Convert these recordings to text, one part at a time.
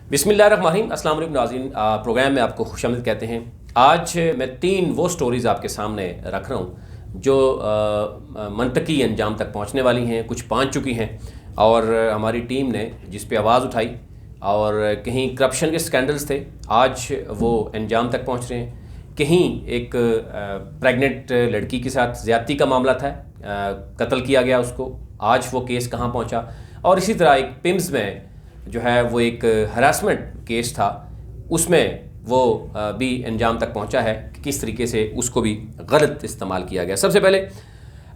बिस्मिल्लाहिर्रहमानिर्रहीम। अस्सलाम वालेकुम नाज़रीन, प्रोग्राम में आपको खुशामदीद कहते हैं। आज मैं 3 वो स्टोरीज़ आपके सामने रख रहा हूँ जो मंतकी अंजाम तक पहुँचने वाली हैं। कुछ पहुँच चुकी हैं और हमारी टीम ने जिस पे आवाज़ उठाई और कहीं करप्शन के स्कैंडल्स थे, आज वो अंजाम तक पहुँच रहे हैं। कहीं एक प्रेग्नेंट लड़की के साथ ज़्यादती का मामला था, कत्ल किया गया उसको, आज वो केस कहाँ पहुँचा। और इसी तरह एक पिम्स में जो है वो एक हरासमेंट केस था, उसमें वो भी अंजाम तक पहुंचा है कि किस तरीके से उसको भी गलत इस्तेमाल किया गया। सबसे पहले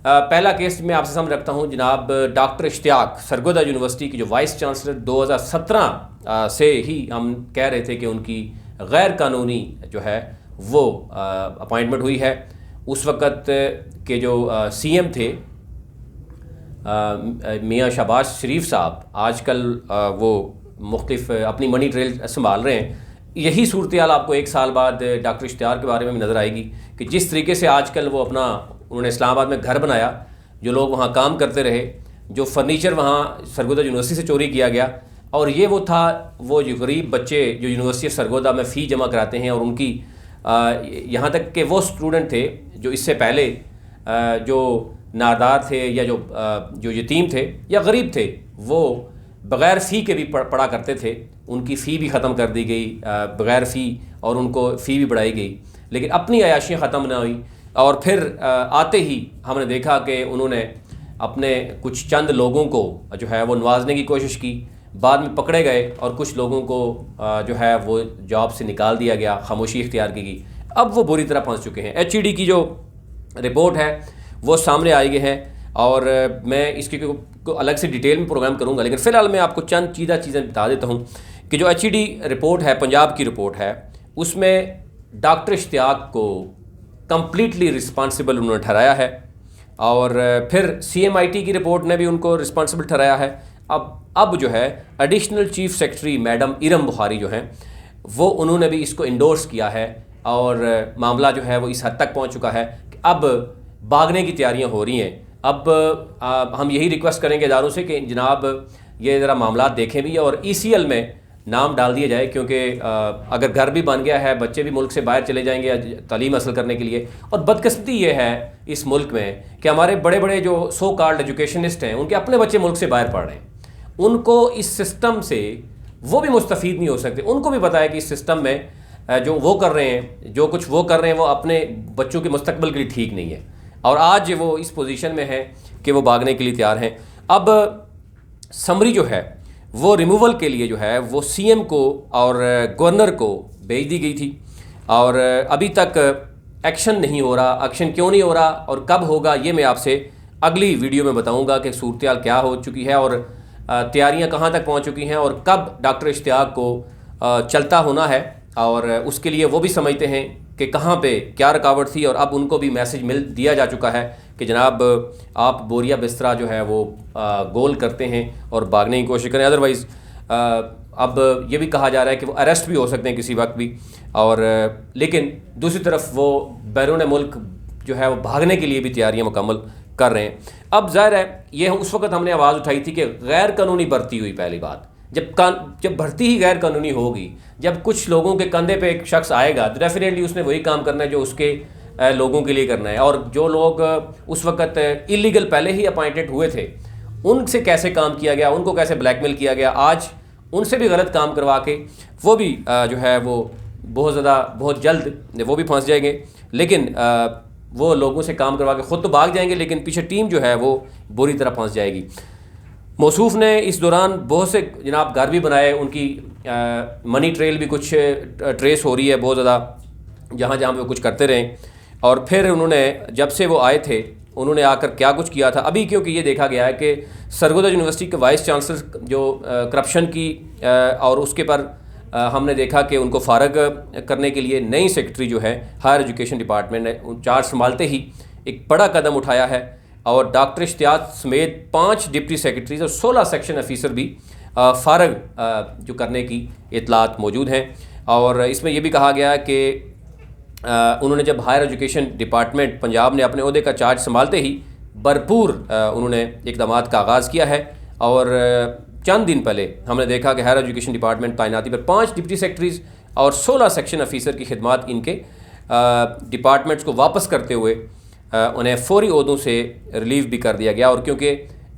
पहला केस मैं आपसे सामने रखता हूं। जनाब डॉक्टर इश्तियाक सरगोदा यूनिवर्सिटी की जो वाइस चांसलर 2017 से ही हम कह रहे थे कि उनकी गैर कानूनी जो है वो अपॉइंटमेंट हुई है। उस वक़्त के जो सीएम थे मियाँ शहबाज शरीफ साहब, आजकल वो मुख्तलिफ अपनी मनी ट्रेल संभाल रहे हैं। यही सूरत हाल आपको 1 साल बाद डॉक्टर इश्तियाक के बारे में भी नज़र आएगी कि जिस तरीके से आजकल वो उन्होंने इस्लामाबाद में घर बनाया, जो लोग वहाँ काम करते रहे, जो फर्नीचर वहाँ सरगोदा यूनिवर्सिटी से चोरी किया गया। और ये वो था वो जो गरीब बच्चे जो यूनिवर्सिटी सरगोदा में फ़ी जमा कराते हैं, और उनकी यहाँ तक कि वो स्टूडेंट थे जो इससे पहले जो नादार थे या जो यतीम थे या गरीब थे, वो बग़ैर फ़ी के भी पढ़ा करते थे। उनकी फ़ी भी ख़त्म कर दी गई बग़ैर फ़ी, और उनको फ़ी भी बढ़ाई गई, लेकिन अपनी अयाशियाँ ख़त्म ना हुई। और फिर आते ही हमने देखा कि उन्होंने अपने कुछ चंद लोगों को जो है वो नवाजने की कोशिश की, बाद में पकड़े गए और कुछ लोगों को जो है वो जॉब से निकाल दिया गया, खामोशी इख्तियार की गई। अब वो बुरी तरह फंस चुके हैं। HED की जो रिपोर्ट है वो सामने आई गई है और मैं इसके को अलग से डिटेल में प्रोग्राम करूंगा, लेकिन फ़िलहाल मैं आपको चंद चीज़ें बता देता हूं कि जो HED रिपोर्ट है, पंजाब की रिपोर्ट है, उसमें डॉक्टर इश्तियाक को कम्प्लीटली रिस्पांसिबल उन्होंने ठहराया है। और फिर CMIT की रिपोर्ट ने भी उनको रिस्पांसिबल ठहराया है। अब जो है additional chief secretary madam Iram Bukhari जो हैं, वो उन्होंने भी इसको इंडोर्स किया है और मामला जो है वो इस हद तक पहुँच चुका है कि अब भागने की तैयारियां हो रही हैं। अब हम यही रिक्वेस्ट करेंगे इदारों से कि जनाब ये ज़रा मामला देखें भी और ECL में नाम डाल दिया जाए, क्योंकि अगर घर भी बन गया है, बच्चे भी मुल्क से बाहर चले जाएंगे तालीम हासिल करने के लिए। और बदकिस्मती ये है इस मुल्क में कि हमारे बड़े बड़े जो सो कॉल्ड एजुकेशनिस्ट हैं, उनके अपने बच्चे मुल्क से बाहर पढ़ रहे हैं। उनको इस सिस्टम से वो भी मुस्तफ़ीद नहीं हो सकते। उनको भी पता है कि इस सिस्टम में जो वो कर रहे हैं, जो कुछ वो कर रहे हैं, वो अपने बच्चों के मुस्तकबिल के लिए ठीक नहीं है। और आज वो इस पोजीशन में है कि वो भागने के लिए तैयार हैं। अब समरी जो है वो रिमूवल के लिए जो है वो CM को और गवर्नर को भेज दी गई थी, और अभी तक एक्शन नहीं हो रहा। एक्शन क्यों नहीं हो रहा और कब होगा, ये मैं आपसे अगली वीडियो में बताऊंगा कि सूरत हाल क्या हो चुकी है और तैयारियां कहाँ तक पहुँच चुकी हैं और कब डॉक्टर इश्तियाक को चलता होना है। और उसके लिए वो भी समझते हैं कि कहाँ पे क्या रुकावट थी, और अब उनको भी मैसेज मिल दिया जा चुका है कि जनाब आप बोरिया बिस्तरा जो है वो गोल करते हैं और भागने की कोशिश करें। अदरवाइज़ अब ये भी कहा जा रहा है कि वो अरेस्ट भी हो सकते हैं किसी वक्त भी। और लेकिन दूसरी तरफ वो बैरून मुल्क जो है वो भागने के लिए भी तैयारियाँ मुकम्मल कर रहे हैं। अब ज़ाहिर है ये उस वक्त हमने आवाज़ उठाई थी कि गैर कानूनी भर्ती हुई। पहली बात, जब भर्ती ही गैर कानूनी होगी, जब कुछ लोगों के कंधे पे एक शख्स आएगा तो डेफिनेटली उसने वही काम करना है जो उसके लोगों के लिए करना है। और जो लोग उस वक्त इलीगल पहले ही अपॉइंटेड हुए थे, उनसे कैसे काम किया गया, उनको कैसे ब्लैकमेल किया गया, आज उनसे भी गलत काम करवा के वो भी जो है वो बहुत जल्द वो भी फंस जाएंगे। लेकिन वो लोगों से काम करवा के ख़ुद तो भाग जाएंगे, लेकिन पीछे टीम जो है वो बुरी तरह फंस जाएगी। मौसूफ़ ने इस दौरान बहुत से जनाब घर भी बनाए, उनकी मनी ट्रेल भी कुछ ट्रेस हो रही है बहुत ज़्यादा, जहाँ जहाँ पे वो कुछ करते रहे। और फिर उन्होंने जब से वो आए थे, उन्होंने आकर क्या कुछ किया था। अभी क्योंकि ये देखा गया है कि सरगोदा यूनिवर्सिटी के वाइस चांसलर जो करप्शन की और उसके पर हमने देखा कि उनको फ़ारग करने के लिए नई सेक्रेटरी जो है हायर एजुकेशन डिपार्टमेंट ने चार्ज संभालते ही एक बड़ा कदम उठाया है। और डॉक्टर इश्तियाक समेत 5 डिप्टी सेक्रेटरीज और 16 सेक्शन ऑफिसर भी फ़ारग जो करने की इतलात मौजूद हैं। और इसमें यह भी कहा गया है कि उन्होंने जब हायर एजुकेशन डिपार्टमेंट पंजाब ने अपने ओहदे का चार्ज संभालते ही भरपूर उन्होंने इक़दामात का आगाज़ किया है। और चंद दिन पहले हमने देखा कि हायर एजुकेशन डिपार्टमेंट तैनाती पर 5 डिप्टी सेक्रेटरीज और 16 सेक्शन ऑफिसर की खिदमत इनके डिपार्टमेंट्स को वापस करते हुए उन्हें फौरी ओहदों से रिलीव भी कर दिया गया। और क्योंकि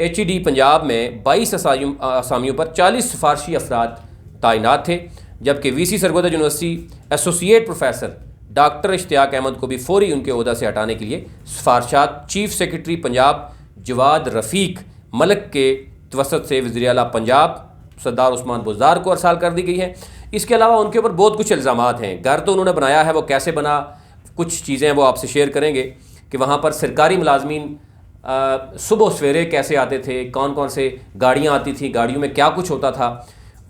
HED पंजाब में 22 असामियों पर 40 सिफारशी अफराद तैनात थे, जबकि VC Sargodha university associate professor doctor Ishtiaq Ahmed को भी फौरी उनके ओहदा से हटाने के लिए सिफारशात चीफ सेक्रेटरी पंजाब जवाद रफ़ीक मलिक के तवसत से वज़ीर आला पंजाब सरदार उस्मान बुज़दार को अरसाल कर दी गई है। इसके अलावा उनके ऊपर बहुत कुछ इल्ज़ामात हैं। घर तो उन्होंने बनाया है, वो कैसे बना, कुछ चीज़ें वो आपसे शेयर करेंगे कि वहाँ पर सरकारी मुलाजमीन सुबह सवेरे कैसे आते थे, कौन कौन से गाड़ियाँ आती थी, गाड़ियों में क्या कुछ होता था।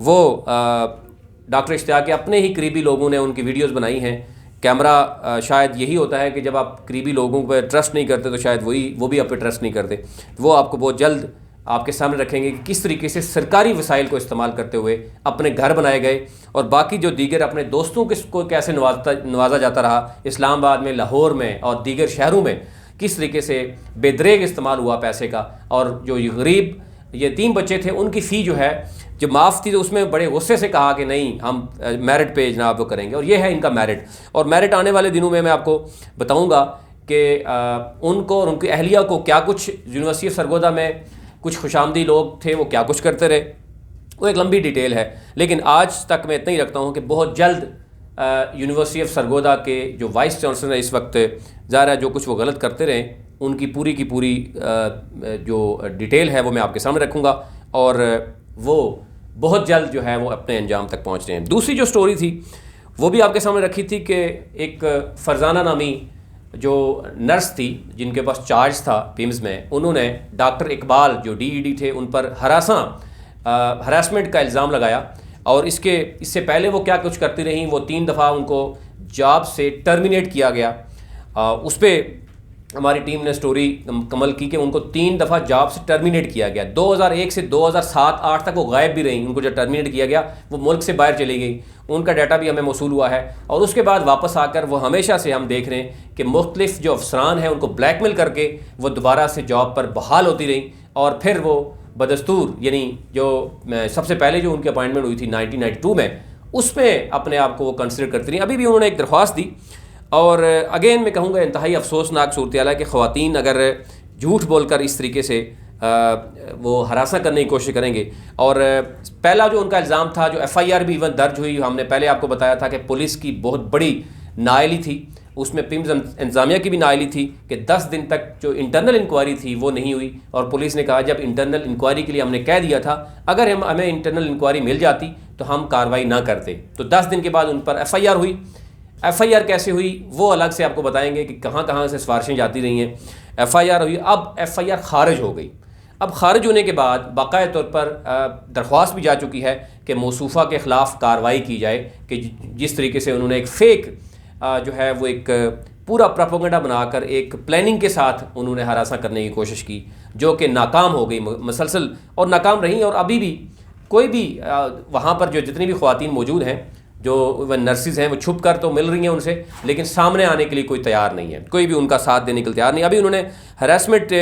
वो डॉक्टर इश्तियाक के अपने ही करीबी लोगों ने उनकी वीडियोज़ बनाई हैं। कैमरा शायद यही होता है कि जब आप करीबी लोगों पर ट्रस्ट नहीं करते तो शायद वो भी आप पे ट्रस्ट नहीं करते। वो आपको बहुत जल्द आपके सामने रखेंगे कि किस तरीके से सरकारी वसाइल को इस्तेमाल करते हुए अपने घर बनाए गए और बाकी जो दीगर अपने दोस्तों को कैसे नवाजा जाता रहा। इस्लामाबाद में, लाहौर में और दीगर शहरों में किस तरीके से बेदरेग इस्तेमाल हुआ पैसे का। और जो गरीब यतीम बच्चे थे उनकी फ़ी जो है जो माफ़ थी, तो उसमें बड़े गुस्से से कहा कि नहीं, हम मेरिट पे जनाब वो करेंगे। और ये है इनका मेरिट। और मेरिट आने वाले दिनों में मैं आपको बताऊंगा कि उनको और उनकी अहलिया को क्या कुछ यूनिवर्सिटी ऑफ सरगोदा में कुछ खुशामदी लोग थे वो क्या कुछ करते रहे। वो एक लंबी डिटेल है, लेकिन आज तक मैं इतना ही रखता हूँ कि बहुत जल्द यूनिवर्सिटी ऑफ सरगोदा के जो वाइस चांसलर है इस वक्त, ज़ाहिर है जो कुछ वो गलत करते रहे उनकी पूरी की पूरी जो डिटेल है वो मैं आपके सामने रखूँगा और वो बहुत जल्द जो है वो अपने अंजाम तक पहुँच रहे हैं। दूसरी जो स्टोरी थी वो भी आपके सामने रखी थी कि एक फरजाना नामी जो नर्स थी जिनके पास चार्ज था पिम्स में, उन्होंने डॉक्टर इकबाल जो DED थे उन पर हरासमेंट का इल्ज़ाम लगाया। और इससे पहले वो क्या कुछ करती रहीं, वो 3 दफ़ा उनको जॉब से टर्मिनेट किया गया। उस पर हमारी टीम ने स्टोरी कमल की कि उनको 3 दफ़ा जॉब से टर्मिनेट किया गया। 2001 से 2007-8 तक वो गायब भी रहीं। उनको जब टर्मिनेट किया गया वो मुल्क से बाहर चली गई, उनका डाटा भी हमें मौसूल हुआ है। और उसके बाद वापस आकर वो हमेशा से हम देख रहे हैं कि मुख्तलिफ जो अफसरान हैं उनको ब्लैकमेल करके वो दोबारा से जॉब पर बहाल होती रहीं। और फिर वो बदस्तूर यानी जो सबसे पहले जो उनकी अपॉइंटमेंट हुई थी 1992 में, उसमें अपने आप को वो कंसिडर करती रहीं। अभी भी उन्होंने एक दरख्वास्त दी। और अगेन मैं कहूँगा इंतहाई अफसोसनाक सूरत हाल है कि ख़वातीन अगर झूठ बोलकर इस तरीके से वो हरासा करने की कोशिश करेंगे। और पहला जो उनका इल्ज़ाम था, जो FIR भी इवन दर्ज हुई, हमने पहले आपको बताया था कि पुलिस की बहुत बड़ी नाअहली थी, उसमें पिम्स इंतज़ामिया की भी नाअहली थी कि 10 दिन तक जो इंटरनल इंक्वायरी थी वो नहीं हुई। और पुलिस ने कहा जब इंटरनल इंक्वायरी के लिए हमने कह दिया था, अगर हमें इंटरनल इंक्वायरी मिल जाती तो हम कार्रवाई ना करते। तो 10 दिन के बाद उन पर FIR हुई। FIR कैसे हुई वो अलग से आपको बताएंगे कि कहाँ कहाँ से सिफारिशें जाती रही हैं। FIR हुई, अब FIR खारिज हो गई। अब खारिज होने के बाद बाकायदा तौर पर दरख्वास्त भी जा चुकी है कि मौसूफ़ा के ख़िलाफ़ कार्रवाई की जाए कि जिस तरीके से उन्होंने एक फ़ेक जो है वो एक पूरा प्रोपेगेंडा बनाकर एक प्लानिंग के साथ उन्होंने हरासा करने की कोशिश की, जो कि नाकाम हो गई मसलसल और नाकाम रही। और अभी भी कोई भी वहाँ पर जो जितनी भी ख़वातीन मौजूद हैं, जो वह नर्सिस हैं, वो छुप कर तो मिल रही हैं उनसे, लेकिन सामने आने के लिए कोई तैयार नहीं है, कोई भी उनका साथ देने के लिए तैयार नहीं। अभी उन्होंने हरासमेंट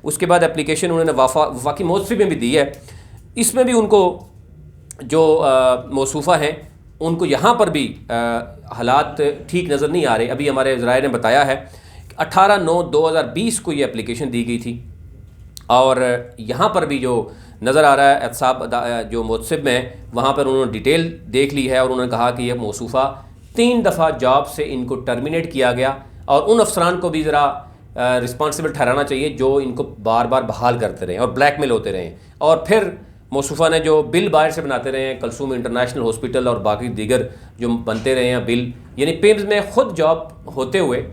उसके बाद एप्लीकेशन उन्होंने वफाकी मौसूफ़ी में भी दी है। इसमें भी उनको जो मौसूफ़ा हैं उनको यहाँ पर भी हालात ठीक नज़र नहीं आ रहे। अभी हमारे ज़राए ने बताया है 18/9/2020 को ये एप्लीकेशन दी गई थी और यहाँ पर भी जो नज़र आ रहा है एहतसाब जो मुतसिब में, वहाँ पर उन्होंने डिटेल देख ली है और उन्होंने कहा कि यह मौसूफ़ा 3 दफ़ा जॉब से इनको टर्मिनेट किया गया। और उन अफसरान को भी ज़रा रिस्पॉन्सिबल ठहराना चाहिए जो इनको बार बार बहाल करते रहें और ब्लैकमेल होते रहें। और फिर मौसूफ़ा ने जो बिल बाहर से बनाते रहे हैं, कलसूम इंटरनेशनल हॉस्पिटल और बाकी दीगर जो बनते रहे हैं बिल, यानी पिम्स में ख़ुद जॉब होते हुए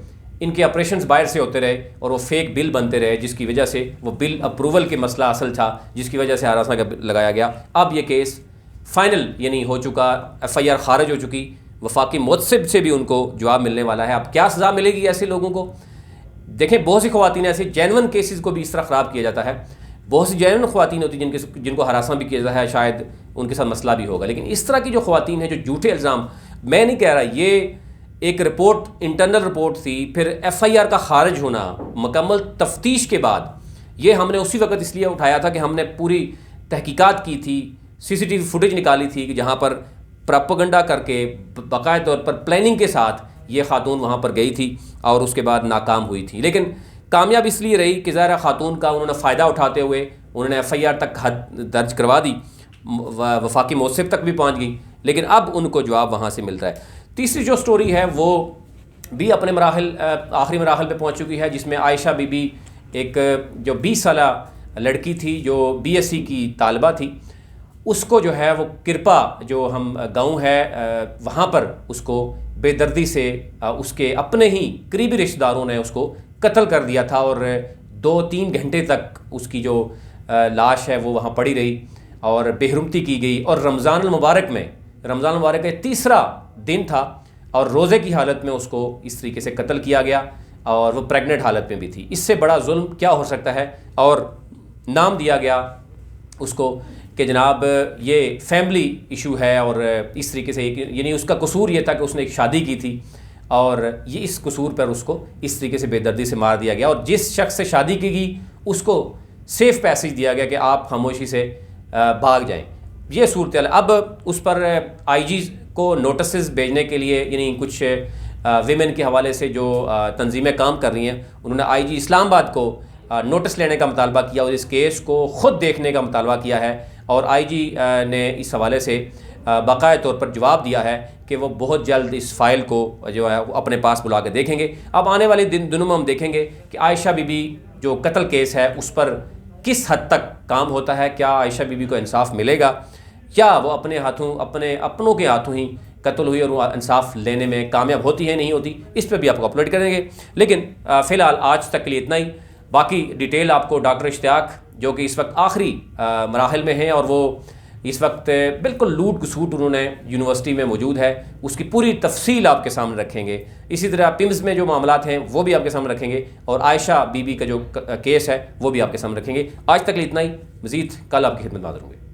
इनके ऑपरेशंस बाहर से होते रहे और वो फेक बिल बनते रहे, जिसकी वजह से वो बिल अप्रूवल के मसला असल था, जिसकी वजह से हरासा लगाया गया। अब ये केस फाइनल यानी हो चुका, FIR खारिज हो चुकी, वफाकी मुतसिब से भी उनको जवाब मिलने वाला है। अब क्या सज़ा मिलेगी ऐसे लोगों को? देखें, बहुत सी ख़वातीन ऐसे जेन्युइन केसेस को भी इस तरह ख़राब किया जाता है। बहुत सी जेन्युइन ख़वातीन होती हैं जिनको हरासा भी किया जाता है, शायद उनके साथ मसला भी होगा। लेकिन इस तरह की जो ख़वातीन हैं जो झूठे इल्ज़ाम, मैं नहीं कह रहा, ये एक रिपोर्ट इंटरनल रिपोर्ट थी, फिर FIR का खारिज होना मुकम्मल तफ्तीश के बाद, ये हमने उसी वक्त इसलिए उठाया था कि हमने पूरी तहकीकात की थी, CCTV फुटेज निकाली थी कि जहाँ पर प्रोपेगेंडा करके बाकायदा तौर पर प्लानिंग के साथ ये खातून वहाँ पर गई थी और उसके बाद नाकाम हुई थी। लेकिन कामयाब इसलिए रही कि ज़ाहिर खातून का उन्होंने फ़ायदा उठाते हुए उन्होंने FIR तक दर्ज करवा दी, वफाकी मौसिफ तक भी पहुँच गई, लेकिन अब उनको जवाब वहाँ से मिल रहा है। तीसरी जो स्टोरी है वो भी अपने आखिरी मराहल पे पहुँच चुकी है, जिसमें आयशा बीबी एक जो 20 साल लड़की थी जो BSc की तालिबा थी, उसको जो है वो किरपा जो हम गांव है वहाँ पर उसको बेदर्दी से उसके अपने ही करीबी रिश्तेदारों ने उसको कत्ल कर दिया था और 2-3 घंटे तक उसकी जो लाश है वो वहाँ पड़ी रही और बेहरुमती की गई। और रमज़ान मुबारक का तीसरा दिन था और रोज़े की हालत में उसको इस तरीके से कत्ल किया गया और वो प्रेग्नेंट हालत में भी थी। इससे बड़ा जुल्म क्या हो सकता है। और नाम दिया गया उसको कि जनाब ये फैमिली इशू है और इस तरीके से यानी उसका कसूर ये था कि उसने एक शादी की थी और ये इस कसूर पर उसको इस तरीके से बेदर्दी से मार दिया गया। और जिस शख्स से शादी की गई उसको सेफ पैसेज दिया गया कि आप खामोशी से भाग जाएं। ये सूरत हाल। अब उस पर IG को नोटिस भेजने के लिए यानी कुछ विमेन के हवाले से जो तंजीमें काम कर रही हैं, उन्होंने IG इस्लामाबाद को नोटिस लेने का मुतालबा किया और इस केस को ख़ुद देखने का मुतालबा किया है। और IG ने इस हवाले से बाकायदा तौर पर जवाब दिया है कि वो बहुत जल्द इस फ़ाइल को जो है वो अपने पास बुला के देखेंगे। अब आने वाले दिनों में हम देखेंगे कि आयशा बीबी जो कत्ल केस है उस पर किस हद तक काम होता है। क्या आयशा बीबी को इंसाफ मिलेगा या वो अपनों के हाथों ही कत्ल हुई और वो इंसाफ लेने में कामयाब होती है नहीं होती, इस पर भी आपको अपलोड करेंगे। लेकिन फ़िलहाल आज तक के लिए इतना ही। बाकी डिटेल आपको डॉक्टर इश्तियाक जो कि इस वक्त आखिरी मराहल में हैं और वो इस वक्त बिल्कुल लूट घसूट उन्होंने यूनिवर्सिटी में मौजूद है, उसकी पूरी तफसील आपके सामने रखेंगे। इसी तरह पिम्स में जो मामलात हैं वो भी आपके सामने रखेंगे और आयशा बीबी का जो केस है वो भी आपके सामने रखेंगे। आज तक के लिए इतना ही। मज़ीद कल आपकी खिदमत में हाज़िर होंगे।